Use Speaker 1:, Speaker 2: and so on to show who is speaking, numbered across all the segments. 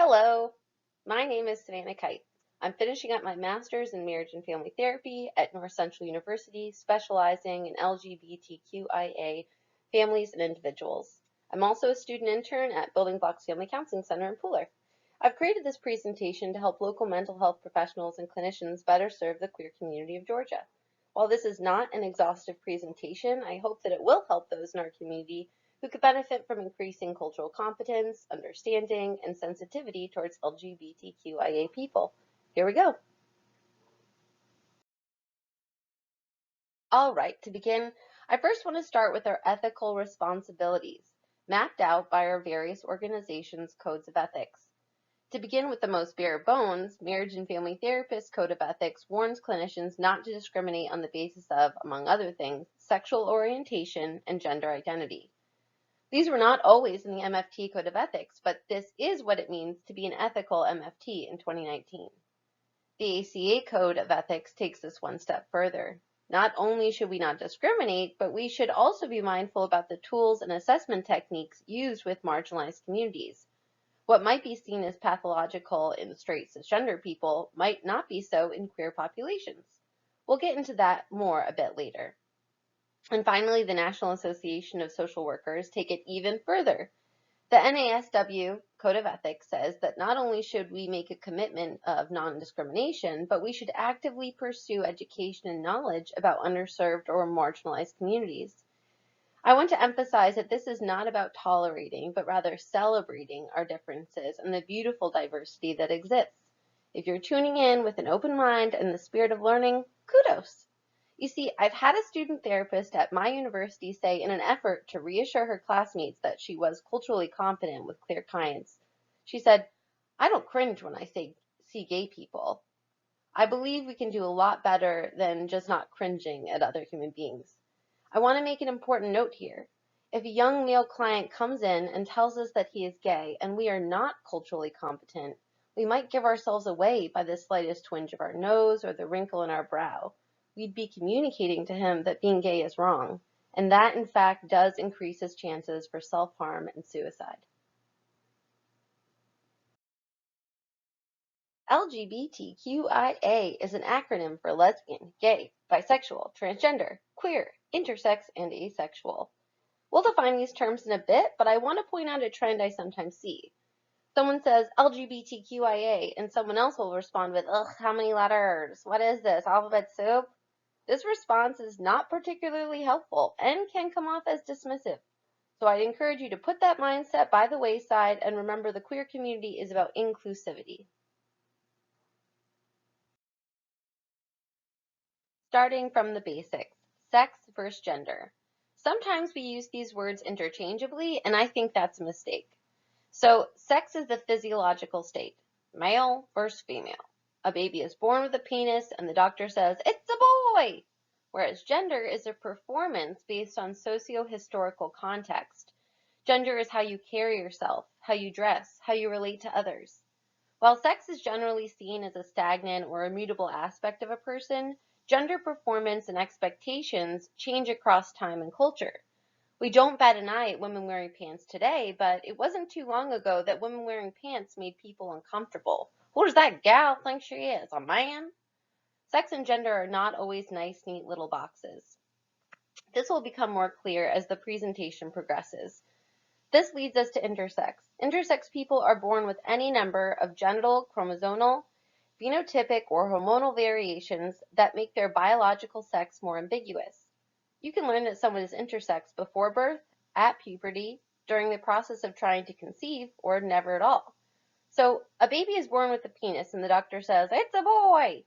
Speaker 1: Hello, my name is Savannah Kite. I'm finishing up my master's in marriage and family therapy at North Central University, specializing in LGBTQIA families and individuals. I'm also a student intern at Building Blocks Family Counseling Center in Pooler. I've created this presentation to help local mental health professionals and clinicians better serve the queer community of Georgia. While this is not an exhaustive presentation, I hope that it will help those in our community who could benefit from increasing cultural competence, understanding, and sensitivity towards LGBTQIA people. Here we go. All right, to begin, I first want to start with our ethical responsibilities, mapped out by our various organizations' codes of ethics. To begin with the most bare bones, Marriage and Family Therapist Code of Ethics warns clinicians not to discriminate on the basis of, among other things, sexual orientation and gender identity. These were not always in the MFT Code of Ethics, but this is what it means to be an ethical MFT in 2019. The ACA Code of Ethics takes this one step further. Not only should we not discriminate, but we should also be mindful about the tools and assessment techniques used with marginalized communities. What might be seen as pathological in straight cisgender people might not be so in queer populations. We'll get into that more a bit later. And finally, the National Association of Social Workers take it even further. The NASW Code of Ethics says that not only should we make a commitment of non-discrimination, but we should actively pursue education and knowledge about underserved or marginalized communities. I want to emphasize that this is not about tolerating, but rather celebrating our differences and the beautiful diversity that exists. If you're tuning in with an open mind and the spirit of learning, kudos. You see, I've had a student therapist at my university say in an effort to reassure her classmates that she was culturally competent with clear clients, she said, "I don't cringe when I see gay people." I believe we can do a lot better than just not cringing at other human beings. I want to make an important note here. If a young male client comes in and tells us that he is gay and we are not culturally competent, we might give ourselves away by the slightest twinge of our nose or the wrinkle in our brow. We'd be communicating to him that being gay is wrong, and that in fact does increase his chances for self-harm and suicide. LGBTQIA is an acronym for lesbian, gay, bisexual, transgender, queer, intersex, and asexual. We'll define these terms in a bit, but I want to point out a trend I sometimes see. Someone says LGBTQIA, and someone else will respond with, ugh, how many letters? What is this, alphabet soup? This response is not particularly helpful and can come off as dismissive. So I'd encourage you to put that mindset by the wayside and remember the queer community is about inclusivity. Starting from the basics, sex versus gender. Sometimes we use these words interchangeably, and I think that's a mistake. So sex is the physiological state, male versus female. A baby is born with a penis and the doctor says, it's a boy! Whereas gender is a performance based on socio-historical context. Gender is how you carry yourself, how you dress, how you relate to others. While sex is generally seen as a stagnant or immutable aspect of a person, gender performance and expectations change across time and culture. We don't bat an eye at women wearing pants today, but it wasn't too long ago that women wearing pants made people uncomfortable. Who does that gal think she is, a man? Sex and gender are not always nice, neat little boxes. This will become more clear as the presentation progresses. This leads us to intersex. Intersex people are born with any number of genital, chromosomal, phenotypic, or hormonal variations that make their biological sex more ambiguous. You can learn that someone is intersex before birth, at puberty, during the process of trying to conceive, or never at all. So a baby is born with a penis and the doctor says, it's a boy!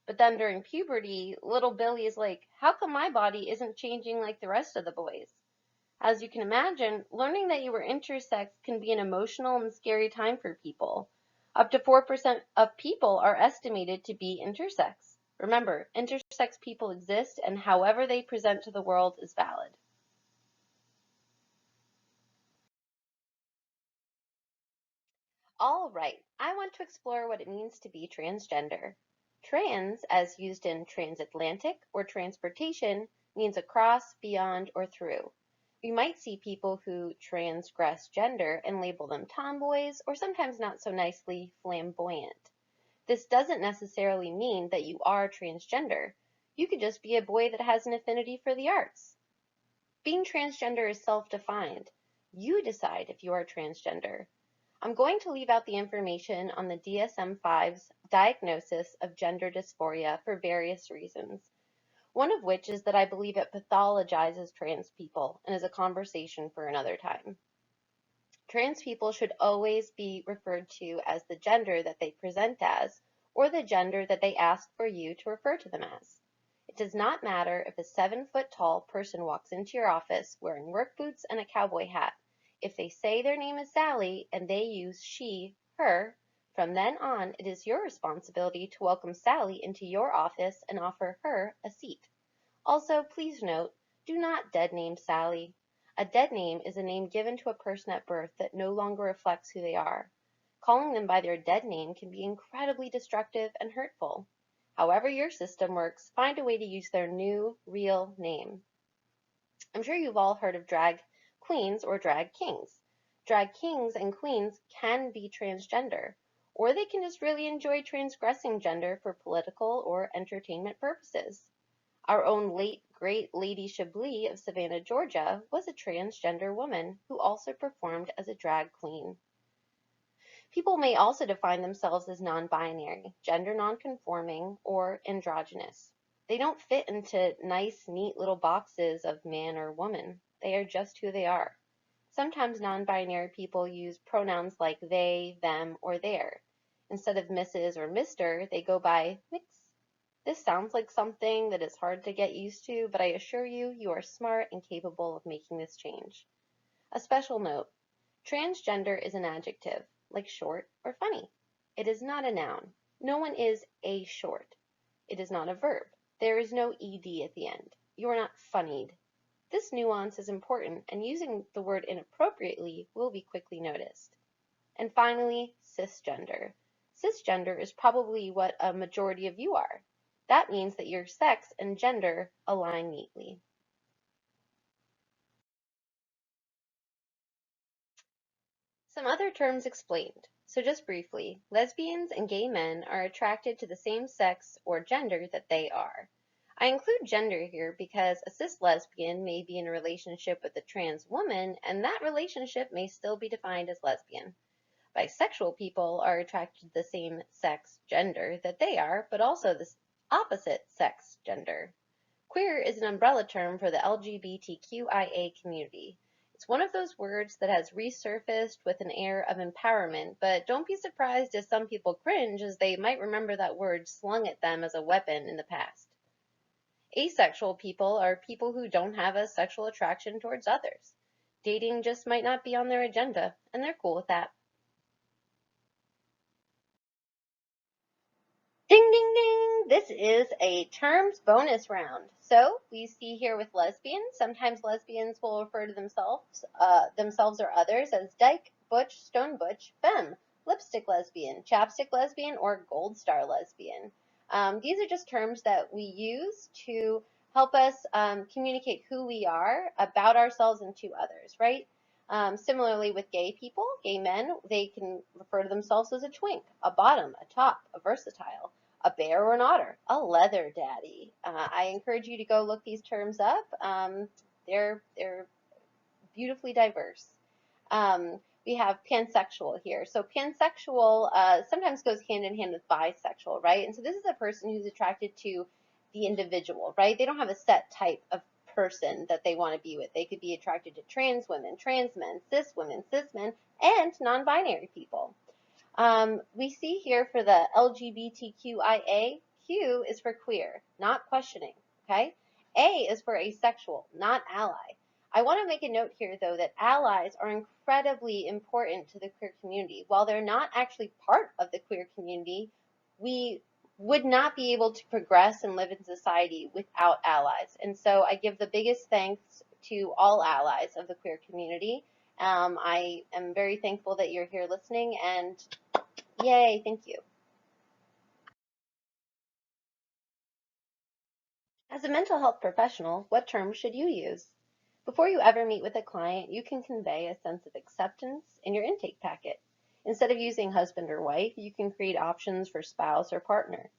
Speaker 1: But then during puberty, little Billy is like, how come my body isn't changing like the rest of the boys? As you can imagine, learning that you were intersex can be an emotional and scary time for people. Up to 4% of people are estimated to be intersex. Remember, intersex people exist and however they present to the world is valid. All right, I want to explore what it means to be transgender. Trans, as used in transatlantic or transportation, means across, beyond, or through. You might see people who transgress gender and label them tomboys, or sometimes not so nicely, flamboyant. This doesn't necessarily mean that you are transgender. You could just be a boy that has an affinity for the arts. Being transgender is self-defined. You decide if you are transgender. I'm going to leave out the information on the DSM-5's diagnosis of gender dysphoria for various reasons. One of which is that I believe it pathologizes trans people and is a conversation for another time. Trans people should always be referred to as the gender that they present as, or the gender that they ask for you to refer to them as. It does not matter if a 7-foot-tall person walks into your office wearing work boots and a cowboy hat. If they say their name is Sally and they use she, her, from then on it is your responsibility to welcome Sally into your office and offer her a seat. Also, please note, do not dead name Sally. A dead name is a name given to a person at birth that no longer reflects who they are. Calling them by their dead name can be incredibly destructive and hurtful. However your system works, find a way to use their new, real name. I'm sure you've all heard of drag queens or drag kings. Drag kings and queens can be transgender, or they can just really enjoy transgressing gender for political or entertainment purposes. Our own late great Lady Chablis of Savannah, Georgia, was a transgender woman who also performed as a drag queen. People may also define themselves as non-binary, gender non-conforming, or androgynous. They don't fit into nice, neat little boxes of man or woman. They are just who they are. Sometimes non-binary people use pronouns like they, them, or their. Instead of Mrs. or Mr., they go by mix. This sounds like something that is hard to get used to, but I assure you, you are smart and capable of making this change. A special note, transgender is an adjective, like short or funny. It is not a noun. No one is a short. It is not a verb. There is no ed at the end. You are not funnied. This nuance is important, and using the word inappropriately will be quickly noticed. And finally, cisgender. Cisgender is probably what a majority of you are. That means that your sex and gender align neatly. Some other terms explained. So just briefly, lesbians and gay men are attracted to the same sex or gender that they are. I include gender here because a cis lesbian may be in a relationship with a trans woman, and that relationship may still be defined as lesbian. Bisexual people are attracted to the same sex gender that they are, but also the opposite sex gender. Queer is an umbrella term for the LGBTQIA community. It's one of those words that has resurfaced with an air of empowerment, but don't be surprised if some people cringe as they might remember that word slung at them as a weapon in the past. Asexual people are people who don't have a sexual attraction towards others. Dating just might not be on their agenda, and they're cool with that. Ding, ding, ding! This is a terms bonus round. So we see here with lesbians, sometimes lesbians will refer to themselves or others as dyke, butch, stone butch, femme, lipstick lesbian, chapstick lesbian, or gold star lesbian. These are just terms that we use to help us communicate who we are about ourselves and to others, right? Similarly with gay people, gay men, they can refer to themselves as a twink, a bottom, a top, a versatile, a bear or an otter, a leather daddy. I encourage you to go look these terms up. They're beautifully diverse. We have pansexual here. So pansexual sometimes goes hand in hand with bisexual, right? And so this is a person who's attracted to the individual, right? They don't have a set type of person that they want to be with. They could be attracted to trans women, trans men, cis men, and non-binary people. We see here for the LGBTQIA, Q is for queer, not questioning, okay? A is for asexual, not ally. I want to make a note here, though, that allies are incredibly important to the queer community. While they're not actually part of the queer community, we would not be able to progress and live in society without allies. And so I give the biggest thanks to all allies of the queer community. I am very thankful that you're here listening, and yay, thank you. As a mental health professional, what terms should you use? Before you ever meet with a client, you can convey a sense of acceptance in your intake packet. Instead of using husband or wife, you can create options for spouse or partner.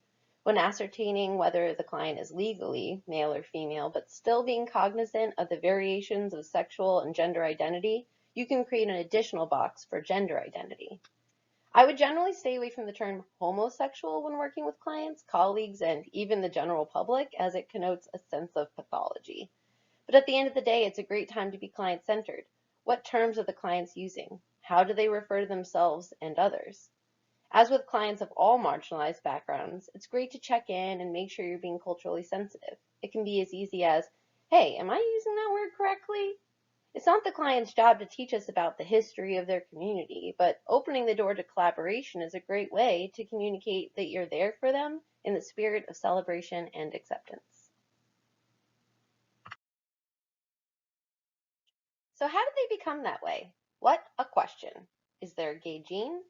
Speaker 1: When ascertaining whether the client is legally male or female, but still being cognizant of the variations of sexual and gender identity, you can create an additional box for gender identity. I would generally stay away from the term homosexual when working with clients, colleagues, and even the general public, as it connotes a sense of pathology. But at the end of the day, it's a great time to be client-centered. What terms are the clients using? How do they refer to themselves and others? As with clients of all marginalized backgrounds, it's great to check in and make sure you're being culturally sensitive. It can be as easy as, hey, am I using that word correctly? It's not the client's job to teach us about the history of their community, but opening the door to collaboration is a great way to communicate that you're there for them in the spirit of celebration and acceptance. So how did they become that way? What a question. Is there a gay gene?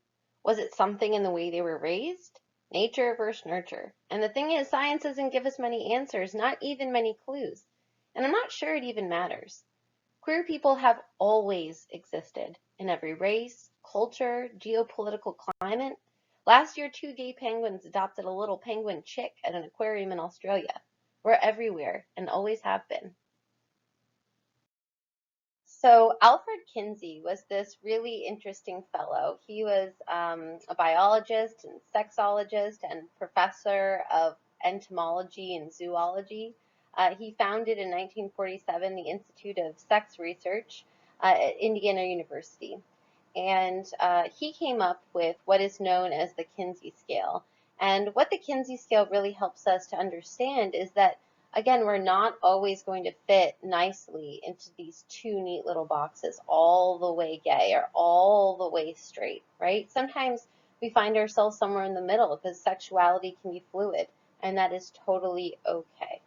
Speaker 1: Was it something in the way they were raised? Nature versus nurture. And the thing is, science doesn't give us many answers, not even many clues. And I'm not sure it even matters. Queer people have always existed in every race, culture, geopolitical climate. Last year, 2 gay penguins adopted a little penguin chick at an aquarium in Australia. We're everywhere and always have been. So Alfred Kinsey was this really interesting fellow. He was a biologist and sexologist and professor of entomology and zoology. He founded in 1947 the Institute of Sex Research at Indiana University. And he came up with what is known as the Kinsey scale. And what the Kinsey scale really helps us to understand is that, again, we're not always going to fit nicely into these 2 neat little boxes, all the way gay or all the way straight, right? Sometimes we find ourselves somewhere in the middle because sexuality can be fluid, and that is totally okay.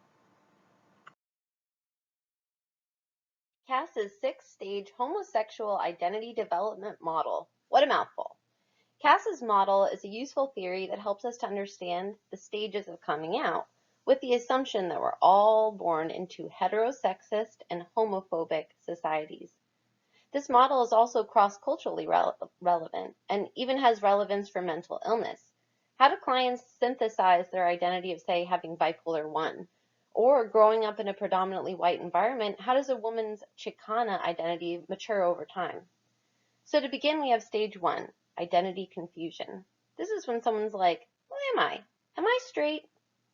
Speaker 1: Cass's 6-stage homosexual identity development model. What a mouthful. Cass's model is a useful theory that helps us to understand the stages of coming out, with the assumption that we're all born into heterosexist and homophobic societies. This model is also cross-culturally relevant and even has relevance for mental illness. How do clients synthesize their identity of, say, having bipolar 1? Or growing up in a predominantly white environment, how does a woman's Chicana identity mature over time? So to begin, we have stage 1, identity confusion. This is when someone's like, what am I? Am I straight?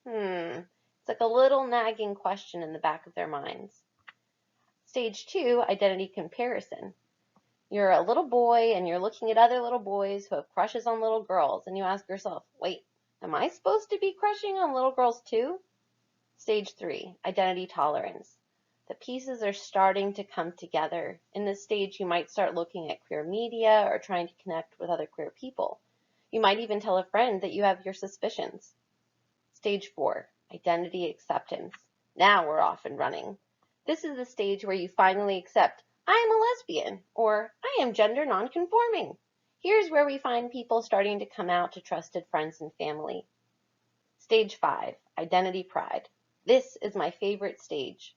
Speaker 1: It's like a little nagging question in the back of their minds. Stage 2, identity comparison. You're a little boy and you're looking at other little boys who have crushes on little girls, and you ask yourself, wait, am I supposed to be crushing on little girls too? Stage 3, identity tolerance. The pieces are starting to come together. In this stage, you might start looking at queer media or trying to connect with other queer people. You might even tell a friend that you have your suspicions. Stage 4, identity acceptance. Now we're off and running. This is the stage where you finally accept, I am a lesbian, or I am gender nonconforming. Here's where we find people starting to come out to trusted friends and family. Stage 5, identity pride. This is my favorite stage.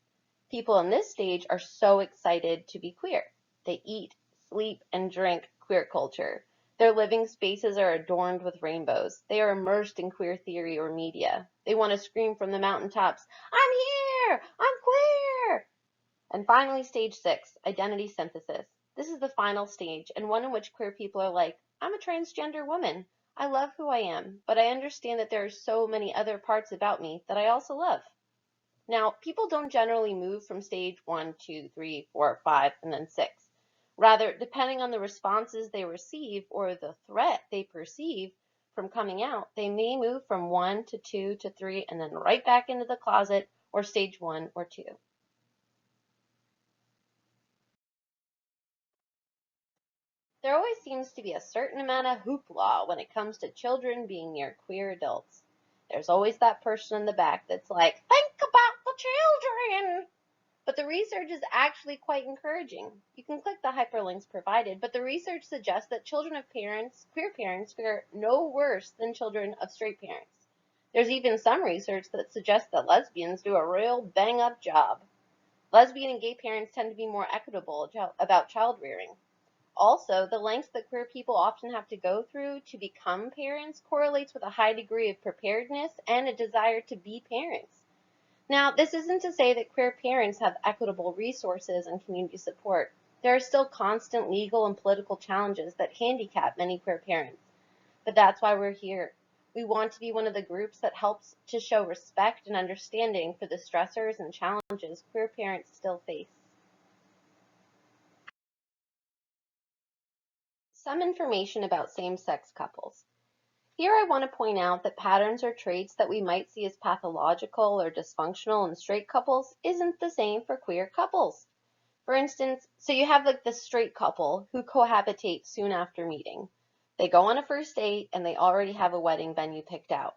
Speaker 1: People in this stage are so excited to be queer. They eat, sleep, and drink queer culture. Their living spaces are adorned with rainbows. They are immersed in queer theory or media. They want to scream from the mountaintops, I'm here! I'm queer! And finally, stage 6, identity synthesis. This is the final stage, and one in which queer people are like, I'm a transgender woman. I love who I am, but I understand that there are so many other parts about me that I also love. Now, people don't generally move from stage 1, 2, 3, 4, 5, and then 6. Rather, depending on the responses they receive or the threat they perceive from coming out, they may move from 1 to 2 to 3 and then right back into the closet or stage 1 or 2. There always seems to be a certain amount of hoopla when it comes to children being near queer adults. There's always that person in the back that's like, think about the children! But the research is actually quite encouraging. You can click the hyperlinks provided, but the research suggests that children of queer parents, fare no worse than children of straight parents. There's even some research that suggests that lesbians do a real bang-up job. Lesbian and gay parents tend to be more equitable about child rearing. Also, the lengths that queer people often have to go through to become parents correlates with a high degree of preparedness and a desire to be parents. Now, this isn't to say that queer parents have equitable resources and community support. There are still constant legal and political challenges that handicap many queer parents. But that's why we're here. We want to be one of the groups that helps to show respect and understanding for the stressors and challenges queer parents still face. Some information about same-sex couples. Here I want to point out that patterns or traits that we might see as pathological or dysfunctional in straight couples isn't the same for queer couples. For instance, so you have like the straight couple who cohabitate soon after meeting. They go on a first date and they already have a wedding venue picked out.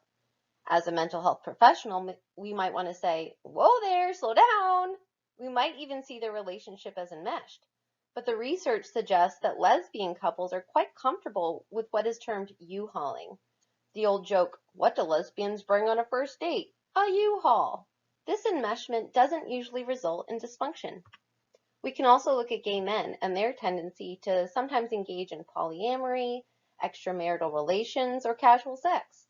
Speaker 1: As a mental health professional, we might want to say, whoa there, slow down. We might even see their relationship as enmeshed. But the research suggests that lesbian couples are quite comfortable with what is termed U-hauling. The old joke, what do lesbians bring on a first date? A U-haul. This enmeshment doesn't usually result in dysfunction. We can also look at gay men and their tendency to sometimes engage in polyamory, extramarital relations, or casual sex.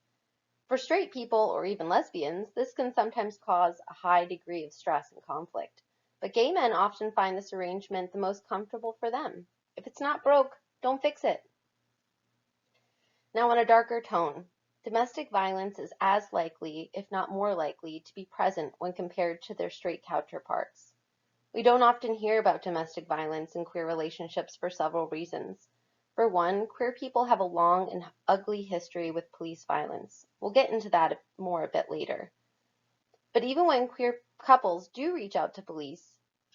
Speaker 1: For straight people, or even lesbians, this can sometimes cause a high degree of stress and conflict. But gay men often find this arrangement the most comfortable for them. If it's not broke, don't fix it. Now, on a darker tone, domestic violence is as likely, if not more likely, to be present when compared to their straight counterparts. We don't often hear about domestic violence in queer relationships for several reasons. For one, queer people have a long and ugly history with police violence. We'll get into that more a bit later. But even when queer couples do reach out to police,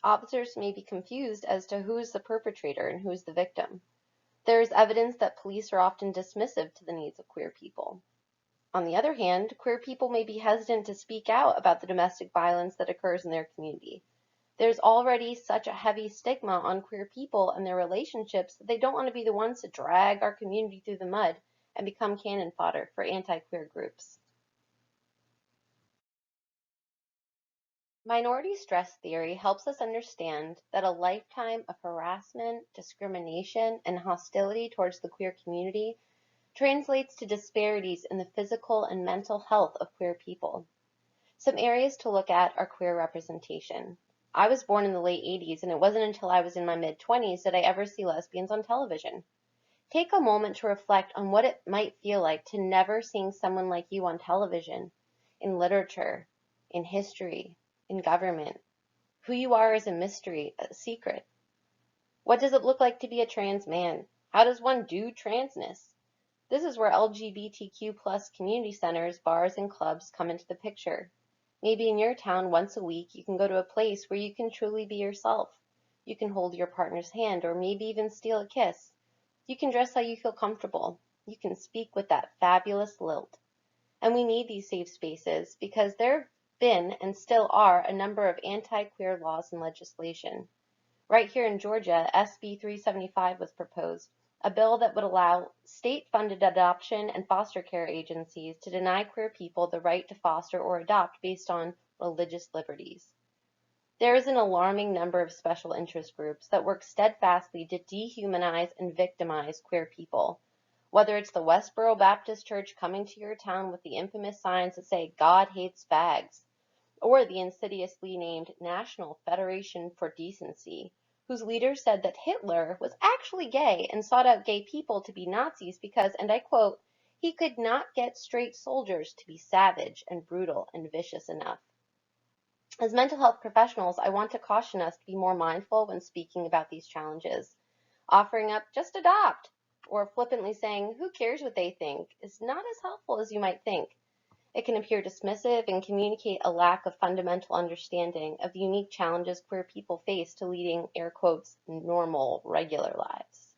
Speaker 1: officers may be confused as to who is the perpetrator and who is the victim. There is evidence that police are often dismissive to the needs of queer people. On the other hand, queer people may be hesitant to speak out about the domestic violence that occurs in their community. There's already such a heavy stigma on queer people and their relationships that they don't want to be the ones to drag our community through the mud and become cannon fodder for anti-queer groups. Minority stress theory helps us understand that a lifetime of harassment, discrimination, and hostility towards the queer community translates to disparities in the physical and mental health of queer people. Some areas to look at are queer representation. I was born in the late 80s, and it wasn't until I was in my mid-20s that I ever see lesbians on television. Take a moment to reflect on what it might feel like to never seeing someone like you on television, in literature, in history, in government. Who you are is a mystery, a secret. What does it look like to be a trans man? How does one do transness? This is where LGBTQ plus community centers, bars, and clubs come into the picture. Maybe in your town, once a week, you can go to a place where you can truly be yourself. You can hold your partner's hand or maybe even steal a kiss. You can dress how you feel comfortable. You can speak with that fabulous lilt. And we need these safe spaces because there have been and still are a number of anti-queer laws and legislation. Right here in Georgia, SB 375 was proposed, a bill that would allow state-funded adoption and foster care agencies to deny queer people the right to foster or adopt based on religious liberties. There is an alarming number of special interest groups that work steadfastly to dehumanize and victimize queer people. Whether it's the Westboro Baptist Church coming to your town with the infamous signs that say God hates fags, or the insidiously named National Federation for Decency, whose leader said that Hitler was actually gay and sought out gay people to be Nazis because, and I quote, he could not get straight soldiers to be savage and brutal and vicious enough. As mental health professionals, I want to caution us to be more mindful when speaking about these challenges. Offering up just adopt or flippantly saying who cares what they think is not as helpful as you might think. It can appear dismissive and communicate a lack of fundamental understanding of the unique challenges queer people face to leading, air quotes, normal, regular lives.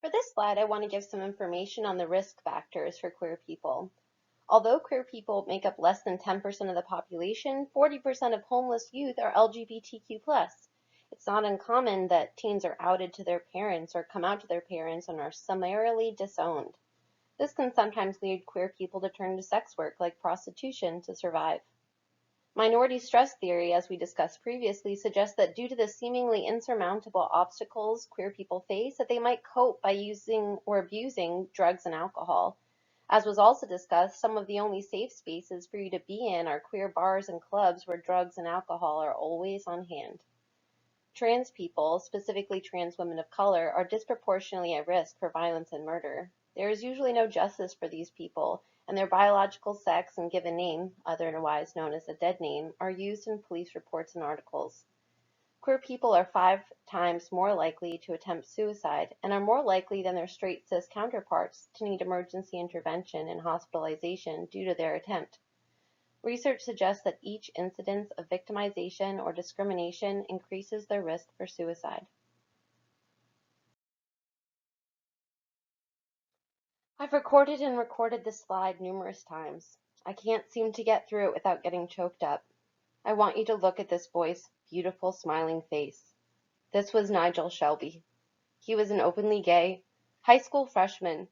Speaker 1: For this slide, I want to give some information on the risk factors for queer people. Although queer people make up less than 10% of the population, 40% of homeless youth are LGBTQ+. It's not uncommon that teens are outed to their parents or come out to their parents and are summarily disowned. This can sometimes lead queer people to turn to sex work like prostitution to survive. Minority stress theory, as we discussed previously, suggests that due to the seemingly insurmountable obstacles queer people face, that they might cope by using or abusing drugs and alcohol. As was also discussed, some of the only safe spaces for you to be in are queer bars and clubs where drugs and alcohol are always on hand. Trans people, specifically trans women of color, are disproportionately at risk for violence and murder. There is usually no justice for these people, and their biological sex and given name, otherwise known as a dead name, are used in police reports and articles. Queer people are 5 times more likely to attempt suicide and are more likely than their straight cis counterparts to need emergency intervention and hospitalization due to their attempt. Research suggests that each incidence of victimization or discrimination increases their risk for suicide. I've recorded and recorded this slide numerous times. I can't seem to get through it without getting choked up. I want you to look at this boy's beautiful smiling face. This was Nigel Shelby. He was an openly gay high school freshman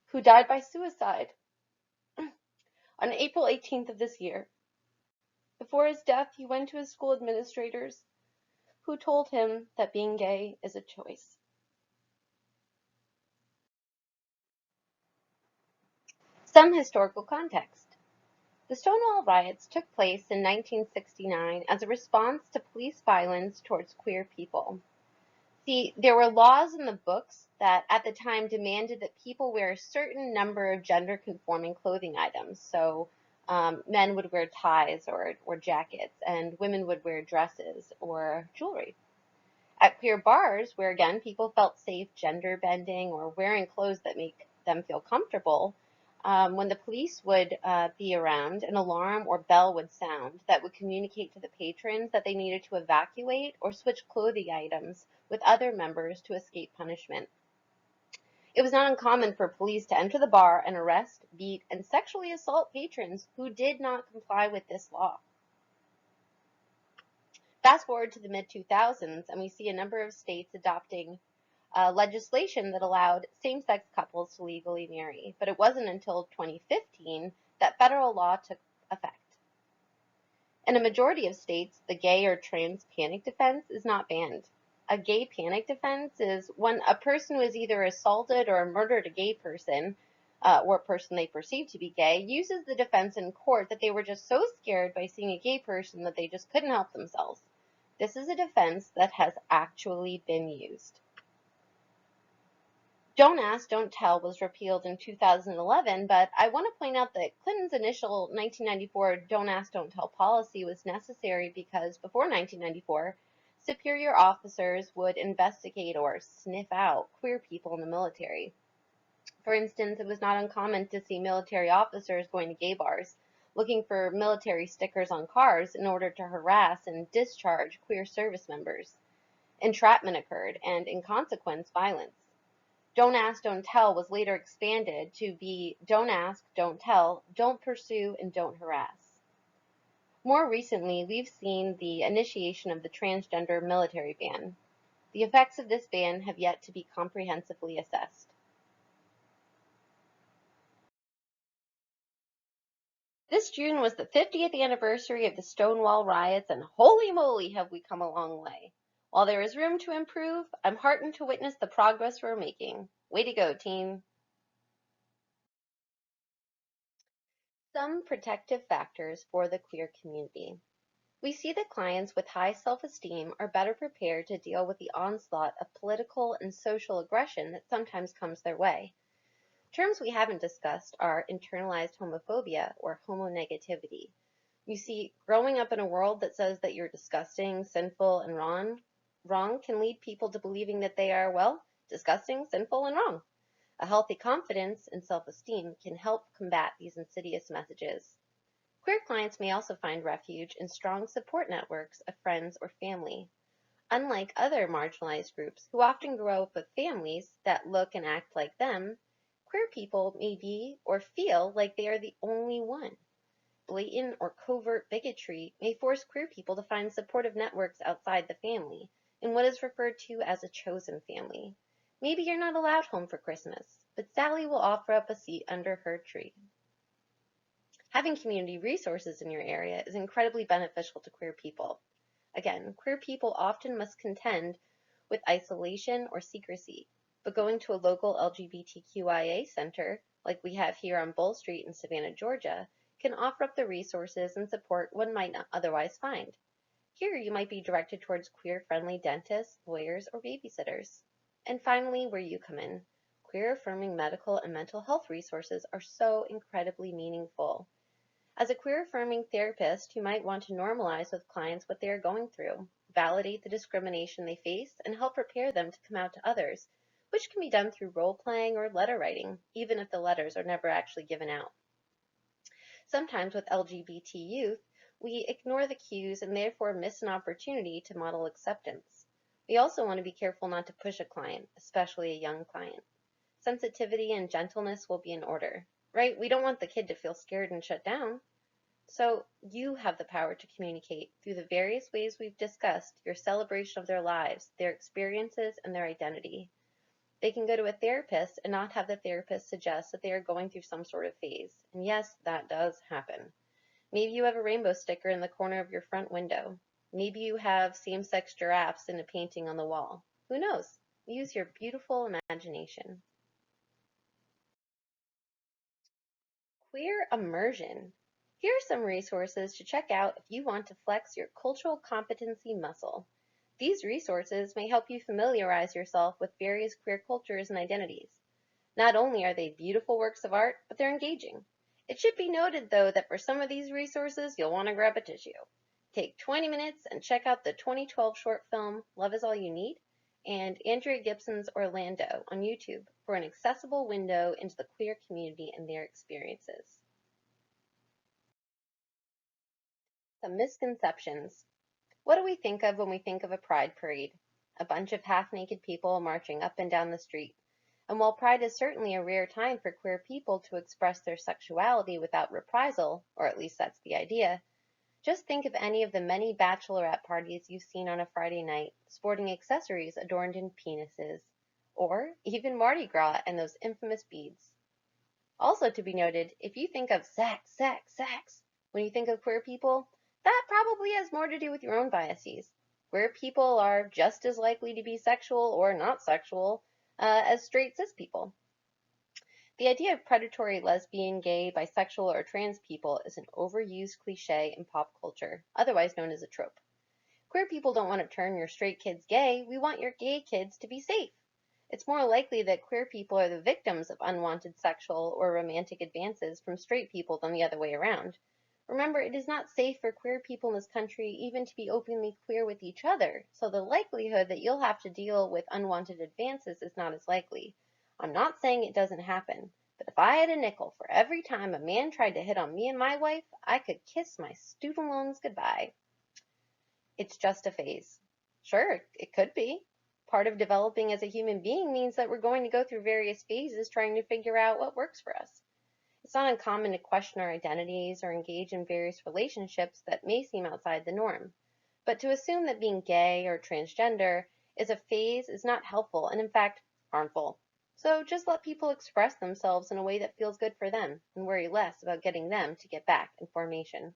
Speaker 1: who died by suicide on April 18th of this year. Before his death, he went to his school administrators, who told him that being gay is a choice. Some historical context. The Stonewall riots took place in 1969 as a response to police violence towards queer people. See, there were laws in the books that at the time demanded that people wear a certain number of gender-conforming clothing items. So men would wear ties or jackets, and women would wear dresses or jewelry. At queer bars, where again people felt safe gender bending or wearing clothes that make them feel comfortable, when the police would be around, an alarm or bell would sound that would communicate to the patrons that they needed to evacuate or switch clothing items with other members to escape punishment. It was not uncommon for police to enter the bar and arrest, beat, and sexually assault patrons who did not comply with this law. Fast forward to the mid-2000s, and we see a number of states adopting legislation that allowed same-sex couples to legally marry, but it wasn't until 2015 that federal law took effect. In a majority of states, the gay or trans panic defense is not banned. A gay panic defense is when a person who has either assaulted or murdered a gay person, or a person they perceive to be gay, uses the defense in court that they were just so scared by seeing a gay person that they just couldn't help themselves. This is a defense that has actually been used. Don't Ask, Don't Tell was repealed in 2011, but I want to point out that Clinton's initial 1994 Don't Ask, Don't Tell policy was necessary because before 1994, superior officers would investigate or sniff out queer people in the military. For instance, it was not uncommon to see military officers going to gay bars, looking for military stickers on cars in order to harass and discharge queer service members. Entrapment occurred, and in consequence, violence. Don't Ask, Don't Tell was later expanded to be Don't Ask, Don't Tell, Don't Pursue, and Don't Harass. More recently, we've seen the initiation of the transgender military ban. The effects of this ban have yet to be comprehensively assessed. This June was the 50th anniversary of the Stonewall riots, and holy moly have we come a long way. While there is room to improve, I'm heartened to witness the progress we're making. Way to go, team. Some protective factors for the queer community. We see that clients with high self-esteem are better prepared to deal with the onslaught of political and social aggression that sometimes comes their way. Terms we haven't discussed are internalized homophobia or homonegativity. You see, growing up in a world that says that you're disgusting, sinful, and wrong can lead people to believing that they are, well, disgusting, sinful, and wrong. A healthy confidence and self-esteem can help combat these insidious messages. Queer clients may also find refuge in strong support networks of friends or family. Unlike other marginalized groups who often grow up with families that look and act like them, queer people may be or feel like they are the only one. Blatant or covert bigotry may force queer people to find supportive networks outside the family, in what is referred to as a chosen family. Maybe you're not allowed home for Christmas, but Sally will offer up a seat under her tree. Having community resources in your area is incredibly beneficial to queer people. Again, queer people often must contend with isolation or secrecy, but going to a local LGBTQIA center, like we have here on Bull Street in Savannah, Georgia, can offer up the resources and support one might not otherwise find. Here you might be directed towards queer-friendly dentists, lawyers, or babysitters. And finally, where you come in. Queer-affirming medical and mental health resources are so incredibly meaningful. As a queer-affirming therapist, you might want to normalize with clients what they are going through, validate the discrimination they face, and help prepare them to come out to others, which can be done through role-playing or letter writing, even if the letters are never actually given out. Sometimes with LGBT youth, we ignore the cues and therefore miss an opportunity to model acceptance. We also want to be careful not to push a client, especially a young client. Sensitivity and gentleness will be in order, right? We don't want the kid to feel scared and shut down. So you have the power to communicate through the various ways we've discussed your celebration of their lives, their experiences, and their identity. They can go to a therapist and not have the therapist suggest that they are going through some sort of phase. And yes, that does happen. Maybe you have a rainbow sticker in the corner of your front window. Maybe you have same-sex giraffes in a painting on the wall. Who knows? Use your beautiful imagination. Queer immersion. Here are some resources to check out if you want to flex your cultural competency muscle. These resources may help you familiarize yourself with various queer cultures and identities. Not only are they beautiful works of art, but they're engaging. It should be noted, though, that for some of these resources, you'll want to grab a tissue. Take 20 minutes and check out the 2012 short film Love Is All You Need and Andrea Gibson's Orlando on YouTube for an accessible window into the queer community and their experiences. Some misconceptions. What do we think of when we think of a pride parade? A bunch of half-naked people marching up and down the street. And while Pride is certainly a rare time for queer people to express their sexuality without reprisal, or at least that's the idea, just think of any of the many bachelorette parties you've seen on a Friday night, sporting accessories adorned in penises, or even Mardi Gras and those infamous beads. Also to be noted, if you think of sex, sex, sex, when you think of queer people, that probably has more to do with your own biases. Queer people are just as likely to be sexual or not sexual as straight cis people. The idea of predatory lesbian, gay, bisexual, or trans people is an overused cliche in pop culture, otherwise known as a trope. Queer people don't want to turn your straight kids gay, we want your gay kids to be safe. It's more likely that queer people are the victims of unwanted sexual or romantic advances from straight people than the other way around. Remember, it is not safe for queer people in this country even to be openly queer with each other, so the likelihood that you'll have to deal with unwanted advances is not as likely. I'm not saying it doesn't happen, but if I had a nickel for every time a man tried to hit on me and my wife, I could kiss my student loans goodbye. It's just a phase. Sure, it could be. Part of developing as a human being means that we're going to go through various phases trying to figure out what works for us. It's not uncommon to question our identities or engage in various relationships that may seem outside the norm. But to assume that being gay or transgender is a phase is not helpful and, in fact, harmful. So just let people express themselves in a way that feels good for them and worry less about getting them to get back in formation.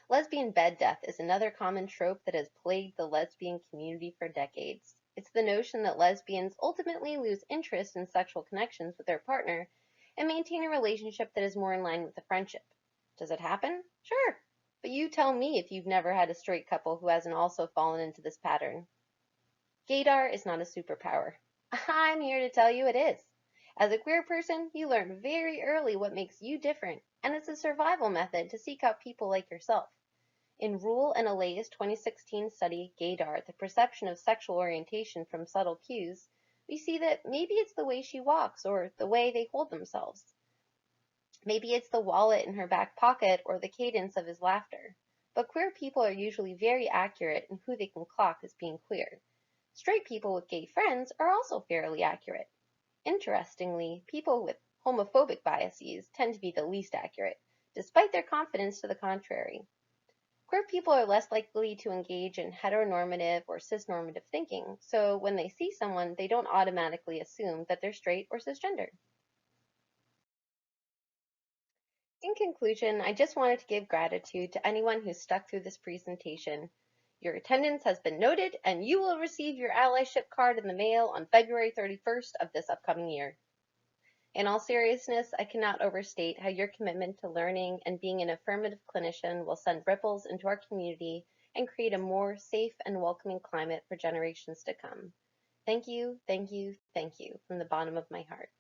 Speaker 1: Lesbian bed death is another common trope that has plagued the lesbian community for decades. It's the notion that lesbians ultimately lose interest in sexual connections with their partner and maintain a relationship that is more in line with a friendship. Does it happen? Sure. But you tell me if you've never had a straight couple who hasn't also fallen into this pattern. Gaydar is not a superpower. I'm here to tell you it is. As a queer person, you learn very early what makes you different, and it's a survival method to seek out people like yourself. In Rule and Alay's 2016 study, Gaydar, The Perception of Sexual Orientation from Subtle Cues, we see that maybe it's the way she walks or the way they hold themselves. Maybe it's the wallet in her back pocket or the cadence of his laughter. But queer people are usually very accurate in who they can clock as being queer. Straight people with gay friends are also fairly accurate. Interestingly, people with homophobic biases tend to be the least accurate, despite their confidence to the contrary. Queer people are less likely to engage in heteronormative or cisnormative thinking, so when they see someone, they don't automatically assume that they're straight or cisgender. conclusion, I just wanted to give gratitude to anyone who stuck through this presentation. Your attendance has been noted, and you will receive your allyship card in the mail on February 31st of this upcoming year. In all seriousness, I cannot overstate how your commitment to learning and being an affirmative clinician will send ripples into our community and create a more safe and welcoming climate for generations to come. Thank you, thank you, thank you from the bottom of my heart.